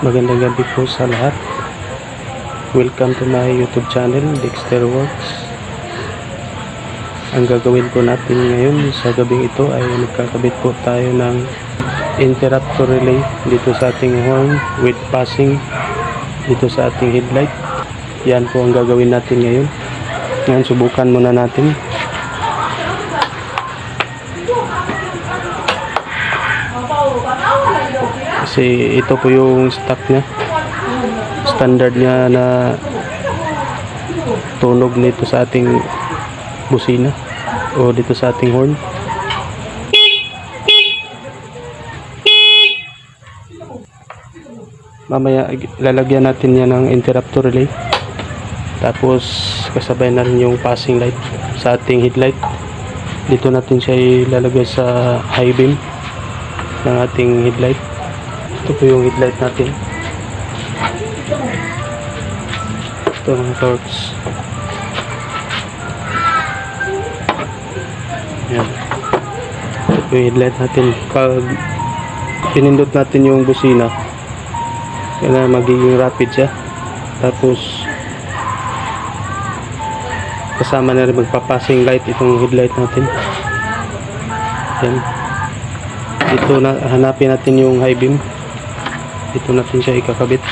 Magandang gabi po sa lahat. Welcome to my YouTube channel, Dexter Works. Ang gagawin po natin ngayon sa gabing ito ay magkakabit po tayo ng interrupter relay dito sa ating horn with passing dito sa ating headlight. Yan po ang gagawin natin ngayon. Ngayon subukan muna natin. Kasi ito po yung stock niya, standard niya na tunog nito sa ating busina o dito sa ating horn. Mamaya lalagyan natin yan ng interrupter relay, tapos kasabay na rin yung passing light sa ating headlight. Dito natin siya ilalagay sa high beam ng ating headlight. Ito po yung headlight natin. Ito mga torch. Yan. Ito po yung headlight natin. Pag pinindot natin yung busina, kaya magiging rapid siya. Tapos kasama na rin magpapassing light itong headlight natin. Yan. Dito na hanapin natin yung high beam. Dito natin siya ikakabit.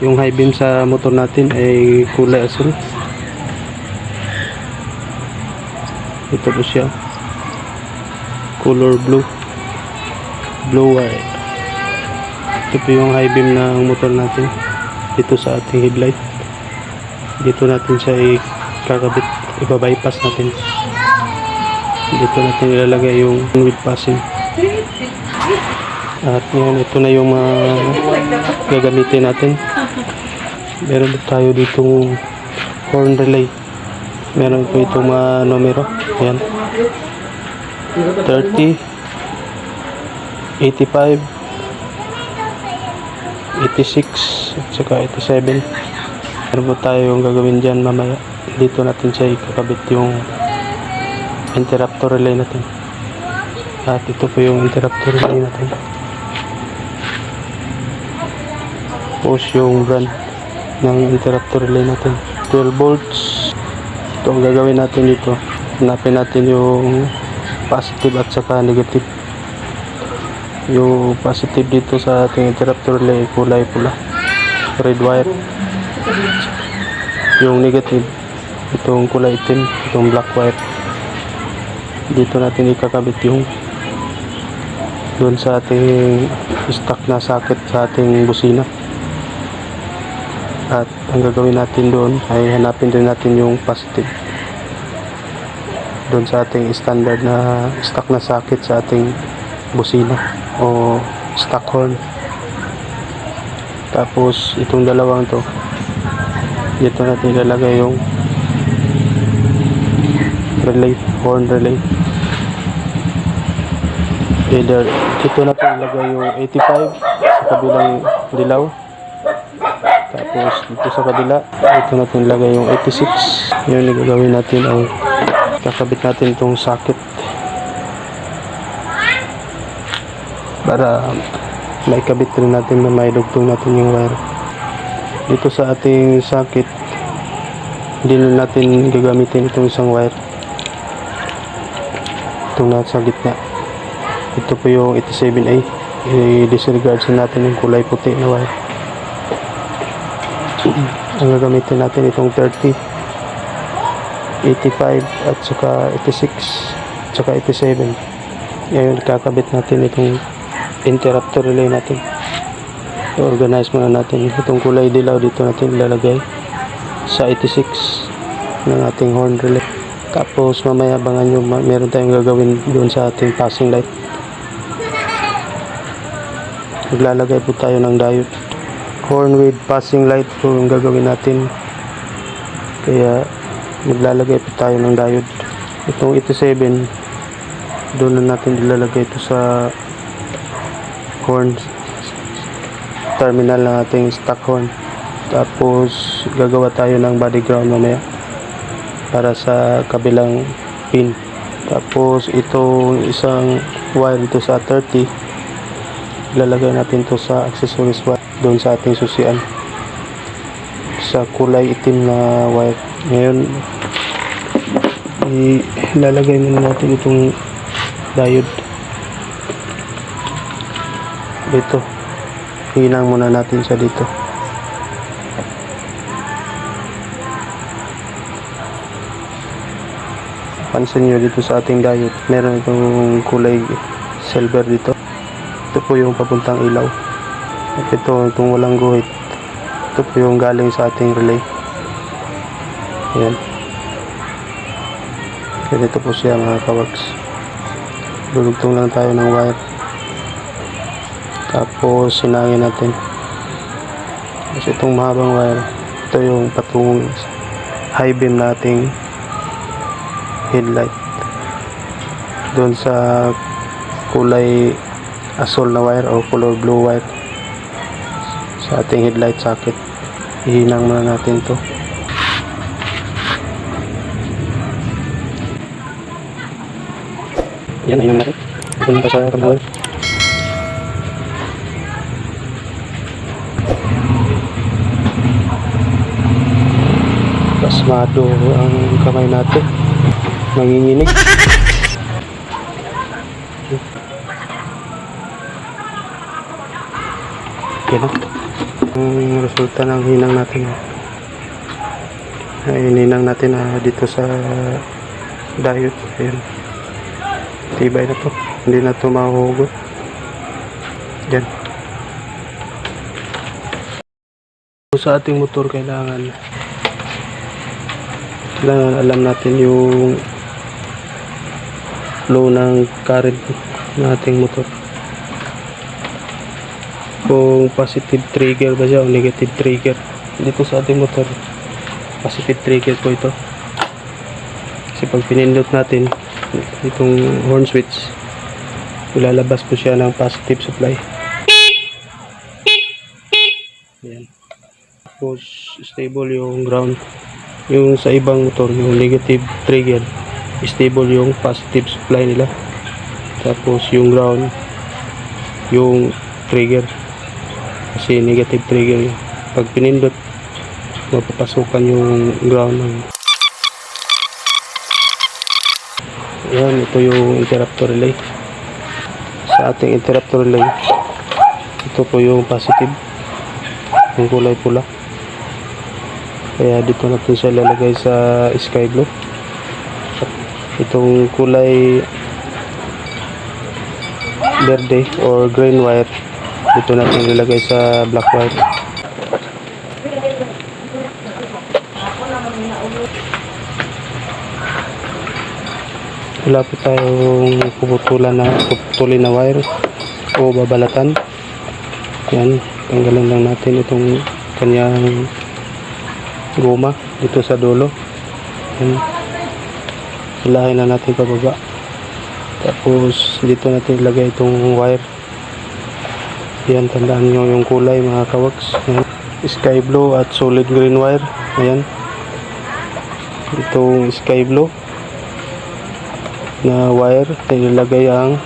Yung high beam sa motor natin ay kulay asul. Ito po siya, color blue, blue wire. Ito po yung high beam ng motor natin dito sa ating headlight. Dito natin siya ikakabit, iba-bypass natin. Dito natin ilalagay yung with passing. At ngayon, ito na yung gagamitin natin. Meron tayo ditong horn relay. Meron po itong numero. Ayan. 30, 85, 86, at saka 87. Meron po tayo yung gagawin dyan mamaya. Dito natin siya ikakabit yung interrupter relay natin. At ito po yung interrupter relay natin. Push yung brand ng interrupter relay natin, 12 volts. Ito ang gagawin natin dito. Hanapin natin yung positive at saka negative. Yung positive dito sa ating interrupter relay kulay pula, red wire. Yung negative, itong kulay itim, itong black wire. Dito natin ikakabit yung doon sa ating stock na socket sa ating busina. At ang gagawin natin doon ay hanapin din natin yung positive doon sa ating standard na stock na socket sa ating busina o stock horn. Tapos itong dalawang to, dito natin ilalagay yung relay, horn relay. Either dito natin ilagay yung 85 sa kabilang dilaw, tapos dito sa kabila dito natin ilagay yung 86. Yun yung gagawin natin, ang kakabit natin itong socket para may kabit rin natin na may dugtong natin yung wire. Dito sa ating socket, hindi na natin gagamitin itong isang wire, itong nasa gitna. Ito po yung 87A. I-disregard natin yung kulay puti na wire. Ang gagamitin natin itong 30, 85 at saka 86 at saka 87. Ngayon kakabit natin itong interrupter relay natin. I-organize muna natin itong kulay dilaw, dito natin ilalagay sa 86 ng ating horn relay. Tapos mamaya abangan nyo, meron tayong gagawin doon sa ating passing light. Maglalagay po tayo ng diode. Horn with passing light po yung gagawin natin, kaya maglalagay po tayo ng diode. Itong 87, doon na natin ilalagay ito sa horn terminal ng ating stock horn. Tapos gagawa tayo ng body ground mamaya para sa kabilang pin. Tapos itong isang wire dito sa 30, ilalagay natin to sa accessories wire doon sa ating susian sa kulay itim na wire. Ngayon ilalagay muna natin itong diode dito. Hinang muna natin siya dito. Pansin nyo dito sa ating diode, meron itong kulay silver dito. Ito po yung papuntang ilaw. At itong walang guhit, ito po yung galing sa ating relay. Ayan. Ganito po siya mga kawags. Dulugtong lang tayo ng wire. Tapos sinangin natin. Kasi itong mahabang wire, ito yung patungong high beam nating headlight. Doon sa kulay asol na wire o color blue wire sa ating headlight socket. Ihinang muna natin to. Yan, ayun natin. Ito na sa kamay. Pasmado ang kamay natin. Nanginginig. Yan ang resulta ng hinang natin. Ay, hinang natin dito sa diode. Ayan. Tibay na to. Hindi na to mahuhugot. Yan. Sa ating motor kailangan alam natin yung flow ng current ng ating motor. Kung positive trigger ba siya o negative trigger. Dito sa ating motor, positive trigger po ito. Kasi pag pinindot natin itong horn switch, ilalabas po siya ng positive supply. Ayan. Tapos stable yung ground. Yung sa ibang motor, yung negative trigger, stable yung positive supply nila. Tapos yung ground, yung trigger, kasi negative trigger yun. Pag pinindot, mapapasukan yung ground ng... Ayan, ito yung interrupter relay. Sa ating interrupter relay, ito po yung positive, yung kulay pula. Kaya dito natin siya lalagay sa sky blue. Itong kulay verde or green wire, dito natin lalagay sa black wire. Wala po tayong puputulin na wire o babalatan. Yan, tanggalan lang natin itong kanyang goma dito sa dulo. Yan. Hilahin na natin pababa. Tapos dito natin ilagay itong wire. Yan, tandaan nyo yung kulay mga kawags. Yan. Sky blue at solid green wire. Ayan. Itong sky blue na wire, ilalagay ang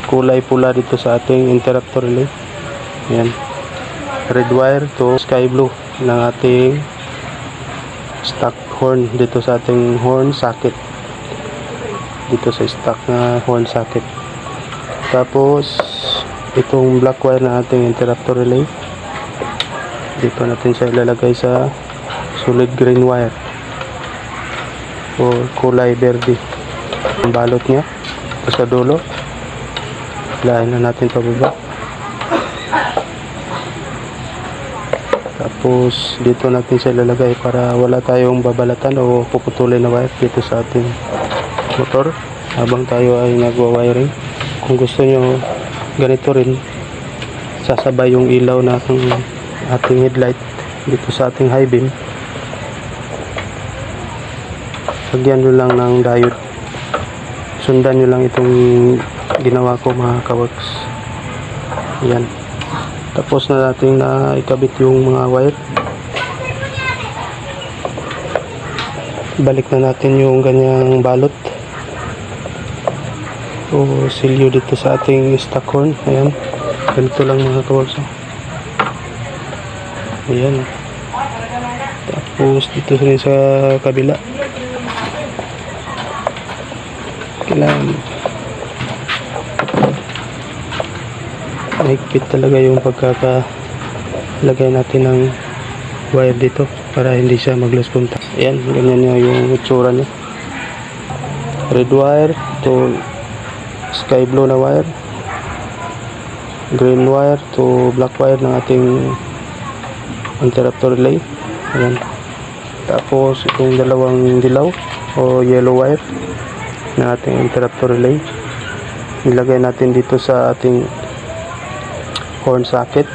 kulay pula dito sa ating interrupter relay. Ayan. Red wire to sky blue ng ating stock horn dito sa ating horn socket, dito sa stock na horn socket. Tapos itong black wire na ating interrupter relay, dito natin siya ilalagay sa solid green wire o kulay verde. Ang balot niya ito sa dulo, hilahin na natin pababa. Tapos dito natin siya ilalagay para wala tayong babalatan o puputulin na wire dito sa ating motor habang tayo ay nagwa-wiring. Kung gusto nyo ganito rin, sasabay yung ilaw na ating headlight dito sa ating high beam. Lagyan nyo lang ng diode. Sundan nyo lang itong ginawa ko mga kawags. Yan. Tapos na natin na ikabit yung mga wire. Balik na natin yung ganyang balot. o silyo dito sa ating stock horn. Ayan, ganito lang mga kaworks. Ayan, tapos dito rin sa kabila, kailangan mahigpit talaga yung pagkakalagay natin ng wire dito para hindi siya mag-loose contact. Ayan, ganyan yung itsura niya. Red wire to sky blue na wire, green wire to black wire ng ating interrupter relay. Ayan, tapos itong dalawang dilaw o yellow wire ng ating interrupter relay, nilagay natin dito sa ating horn socket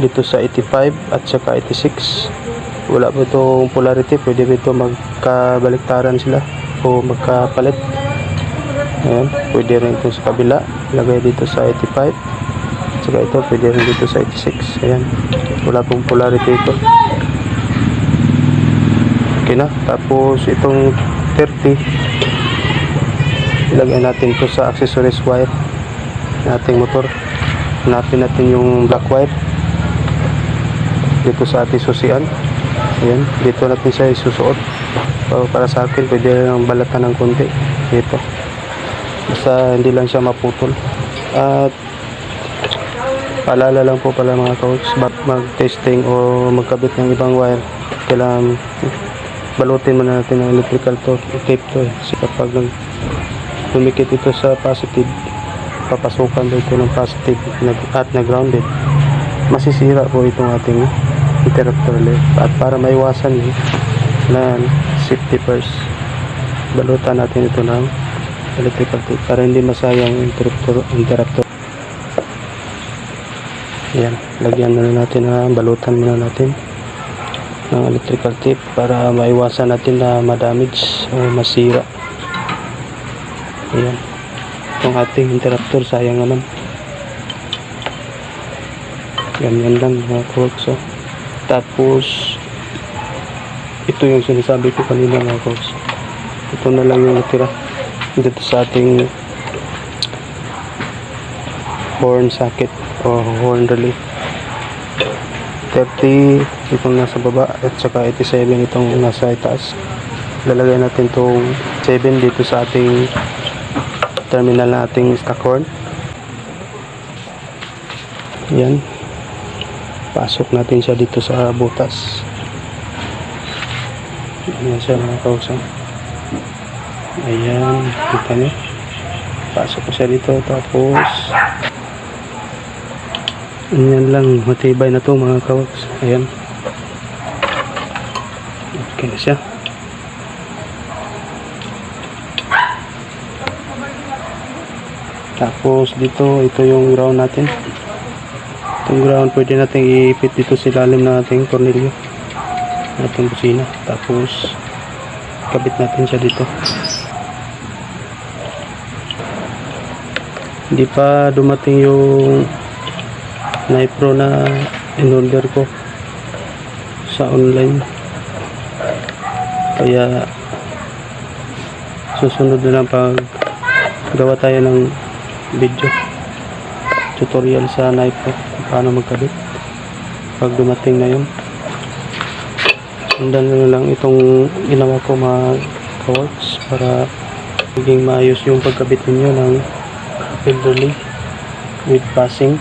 dito sa 85 at saka 86. Wala po itong polarity, pwede ito magkabaliktaran sila o magkapalit. Ayan, pwede rin ito sa kabila, lagay dito sa 85, saka ito pwede rin dito sa 86. Ayan, wala pong polarity ito. Okay na, tapos itong 30, ilagay natin ito sa accessories wire ng ating motor. Hanapin natin yung black wire dito sa ating susian. Ayan, dito natin siya isusuot. So, para sa akin pwede lang balatan ng konti dito, basta hindi lang siya maputol. At paalala lang po pala mga kaworks, mag-testing o magkabit ng ibang wire, kailangan balutin muna natin ng electrical tape to kasi kapag dumikit ito sa positive, papasukan dito ng positive at na grounded, masisira po itong ating interrupter relay. At para maiwasan na safety first, balutan natin ito ng electrical tape para hindi masayang interrupter. Ayan, lagyan na natin na balutan muna natin ng electrical tape para maiwasan natin na ma-damage o masira. Ayan, itong ating interrupter, sayang naman. Ganyan lang mga kaworks. Tapos ito yung sinasabi ko kanina mga kaworks, ito na lang yung natira dito sa ating horn socket o horn relay. 30 itong nasa baba at saka 87 itong nasa itaas. Lalagay natin itong 7 dito sa ating terminal na ating stock horn. Yan, pasok natin siya dito sa butas. Ayan siya mga kausap. Ayan, kita niyo, pasok ko siya dito. Tapos ayan lang, matibay na to mga kaworks. Ayan, okay na siya. Tapos dito, ito yung ground natin. Itong ground pwede natin iipit dito sa ilalim ng ating tornilyo, ating busina. Tapos kabit natin siya dito. Hindi pa dumating yung Nipro na in-order ko sa online, kaya susunod na lang pag gawa tayo ng video tutorial sa Nipro kung paano magkabit pag dumating na yun. Sundan na lang itong ginawa ko mga kaworks para maging maayos yung pagkabit ninyo ng field relay with passing.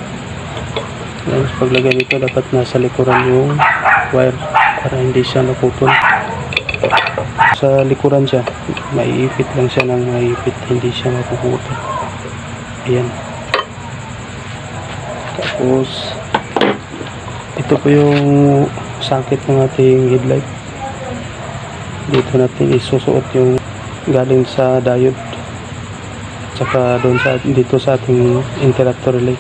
Tapos paglagay nito, dapat nasa likuran yung wire para hindi siya naputol. Sa likuran siya, maiipit lang siya ng maiipit, hindi siya mapuputol. Ayan. Tapos ito po yung socket ng ating headlight. Dito natin isusuot yung galing sa diode, tsaka doon dito sa ating interrupter relay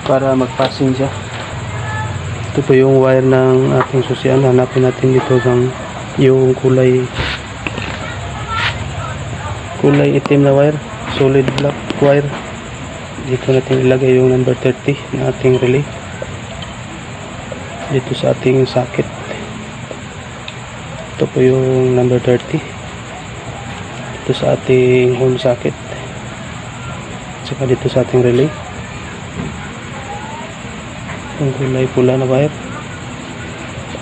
para mag-passing siya. Ito po yung wire ng ating susian. Hanapin natin dito yung kulay itim na wire, solid black wire. Dito natin ilagay yung number 30 na ating relay dito sa ating socket. Ito po yung number 30. dito sa ating horn socket, saka dito sa ating relay. Ang kulay pula na wire,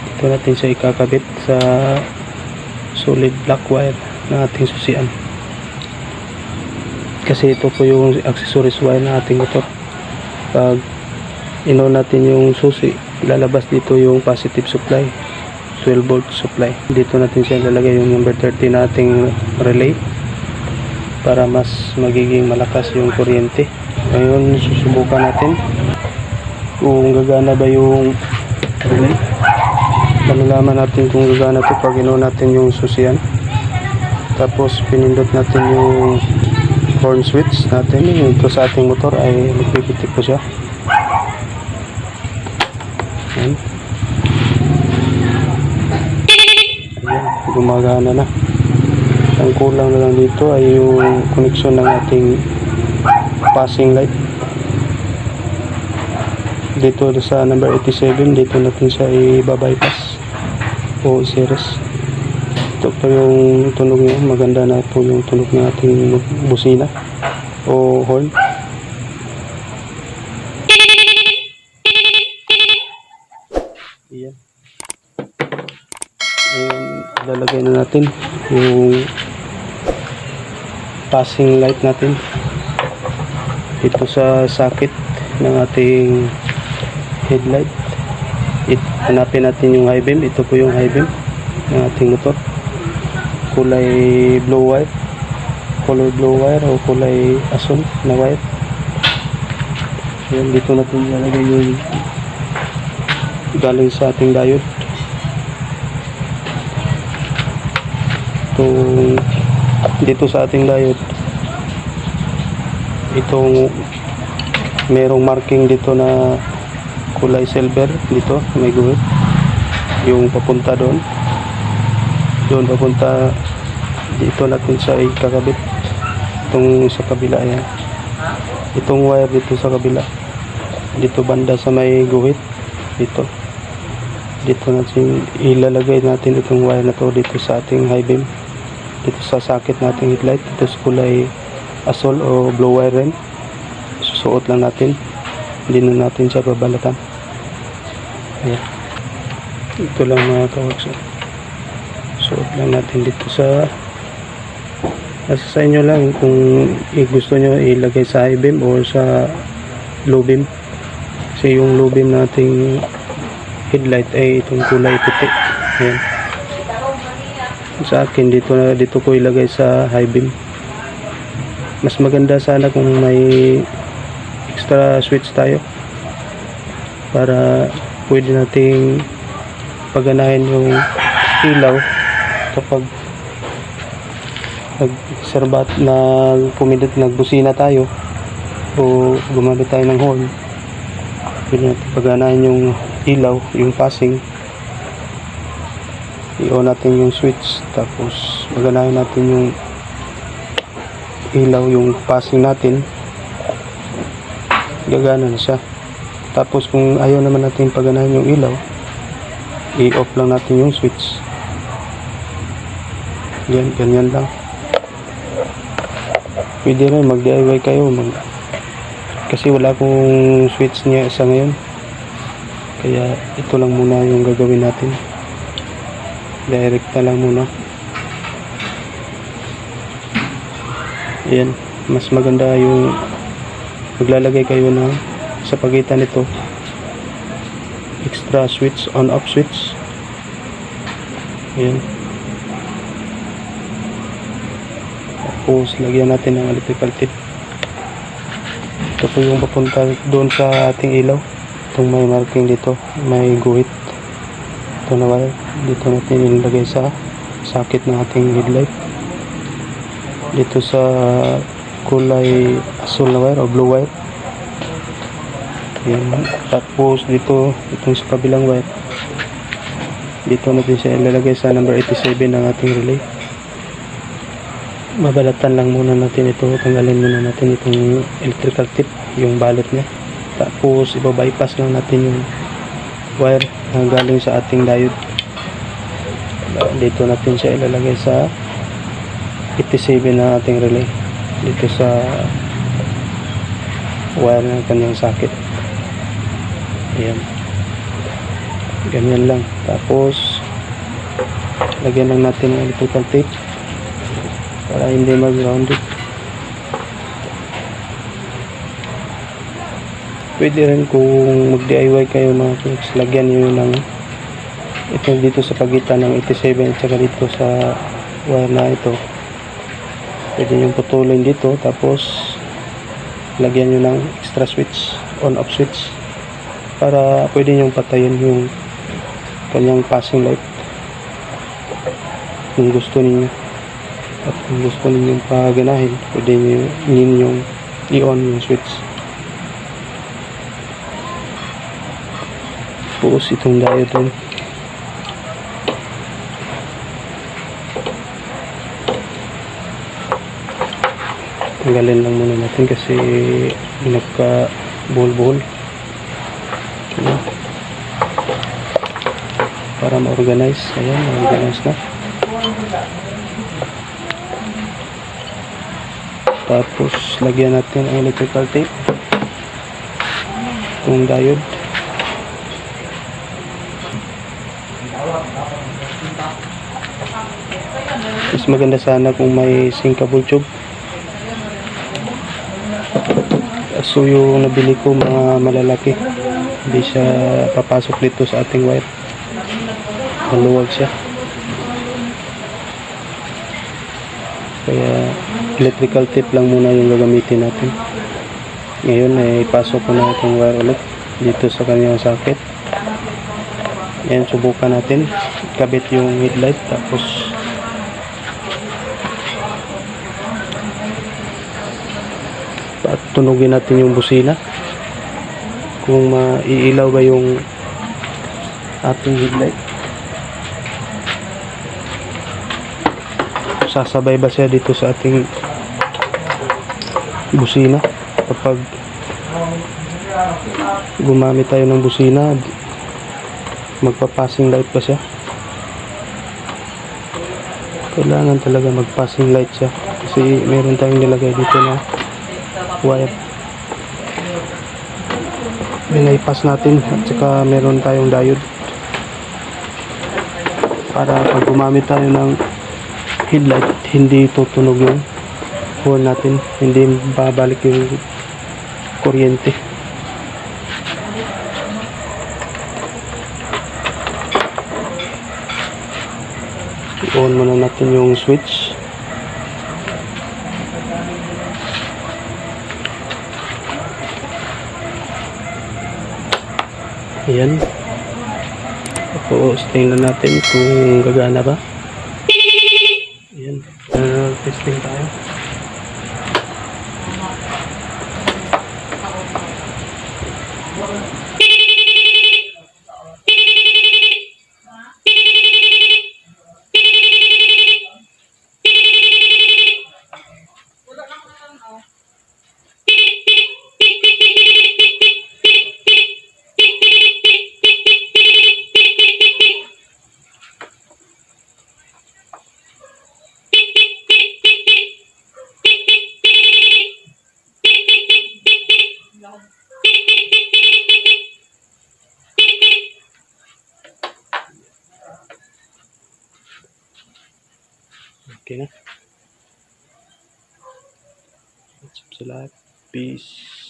dito natin siya ikakabit sa solid black wire na ating susian, kasi ito po yung accessories wire na ating motor. Pag ino natin yung susi, lalabas dito yung positive supply, 12 volt supply. Dito natin siya lalagay yung number 30 na ating relay para mas magiging malakas yung kuryente. Ngayon susubukan natin kung gagana ba yung relay. Malalaman natin kung gagana to pag ino natin yung susian, tapos pinindot natin yung horn switch natin. Ito sa ating motor ay magpipitik po siya. Ayan, gumagana na. Ang kulang na lang dito ay yung connection ng ating passing light. Dito sa number 87, dito natin siya i-bypass o i-series. Ito po yung tunog niya, maganda na po yung tunog ng ating busina o horn. Ayan. Ngayon, ilalagay na natin yung passing light natin dito sa socket ng ating headlight. Hanapin natin yung high beam. Ito po yung high beam ng ating motor, kulay blue wire, color blue wire o kulay asul na wire. Ayan, dito natin ilalagay yung galing sa ating diode. Dito sa ating diode, itong merong marking dito na kulay silver, dito may guhit yung papunta doon papunta dito. Natin siya ikakabit itong sa kabila. Ayan, itong wire dito sa kabila, dito banda sa may guhit, dito natin ilalagay natin itong wire na to dito sa ating high beam, dito sa socket nating headlight. Ito sa kulay asol o blue wire rin. Susuot lang natin, hindi na natin siya babalatan. Ayan, ito lang mga kawags. Suot lang natin dito sa nasa sa inyo lang kung gusto nyo ilagay sa high beam o sa low beam. Kasi yung low beam nating headlight ay itong kulay puti. Ayan, sa akin dito ko ilagay sa high beam. Mas maganda sana kung may extra switch tayo para pwede nating paganahin yung ilaw kapag nagserbat na pumindot, nagbusina tayo o gumamit tayo ng horn. Pwede natin paganahin yung ilaw, yung passing. I-on natin yung switch, tapos maganahin natin yung ilaw, yung passing natin, gagana na siya. Tapos kung ayaw naman natin paganahin yung ilaw, i-off lang natin yung switch. Ganyan lang. Pwede rin mag-DIY kayo kasi wala akong switch niya sa ngayon, kaya ito lang muna yung gagawin natin. Direct na lang muna. Ayan, mas maganda yung maglalagay kayo na sa pagitan nito extra switch, on off switch. Ayan, tapos lagyan natin ng electrical tip. Ito po yung papunta doon sa ating ilaw, itong may marking dito, may guhit, ito na wire. Dito natin ilagay sa socket ng ating headlight, dito sa kulay asul na wire o blue wire. Ayan. Tapos dito, itong sa kabilang wire, dito natin siya ilalagay sa number 87 ng ating relay. Mabalatan lang muna natin ito, tanggalin muna natin itong electrical tip, yung balot niya. Tapos iba-bypass lang natin yung wire na galing sa ating diode. Dito natin siya ilalagay sa 87 na ating relay dito sa wire ng kanyang socket. Ayan, ganyan lang. Tapos lagyan lang natin ng electrical tape para hindi mag-grounded. Pwede rin kung mag-DIY kayo mga kids, lagyan nyo ng ito dito sa pagitan ng 87 at saka dito sa wire na ito. Pwede nyo putulin dito, tapos lagyan nyo ng extra switch, on off switch, para pwede nyo patayin yung kanyang passing light kung gusto niyo. At kung gusto niyo paganahin, pwede nyo yung i-on yung switch. Puus itong diode rin. Tanggalin lang muna natin kasi nagka buhol-buhol. Ayan. Para ma-organize. Ayan, ma-organize na. Tapos lagyan natin ang electrical tape, itong diode. Mas maganda sana kung may sinkable tube. So yung nabili ko mga malalaki, hindi siya papasok dito sa ating wire, maluwag siya. Kaya electrical tape lang muna yung gagamitin natin. Ngayon ay ipasok ko na itong wire ulit dito sa kanyang socket. Ayan, subukan natin kabit yung headlight, tapos at tunugin natin yung busina kung maiilaw ba yung ating headlight, sasabay ba siya dito sa ating busina. Kapag gumamit tayo ng busina, magpa-passing light ba siya? Kailangan talaga mag-passing light siya kasi meron tayong nilagay dito na wire. Binaypass natin at saka meron tayong diode para pag gumamit tayo ng headlight, hindi tutunog yung horn natin, hindi babalik yung kuryente. I-on muna natin yung switch. Ayan. Tapos tingnan natin kung gagana ba. Ayan. Testing tayo. Okay na. What's up sa lahat? Peace.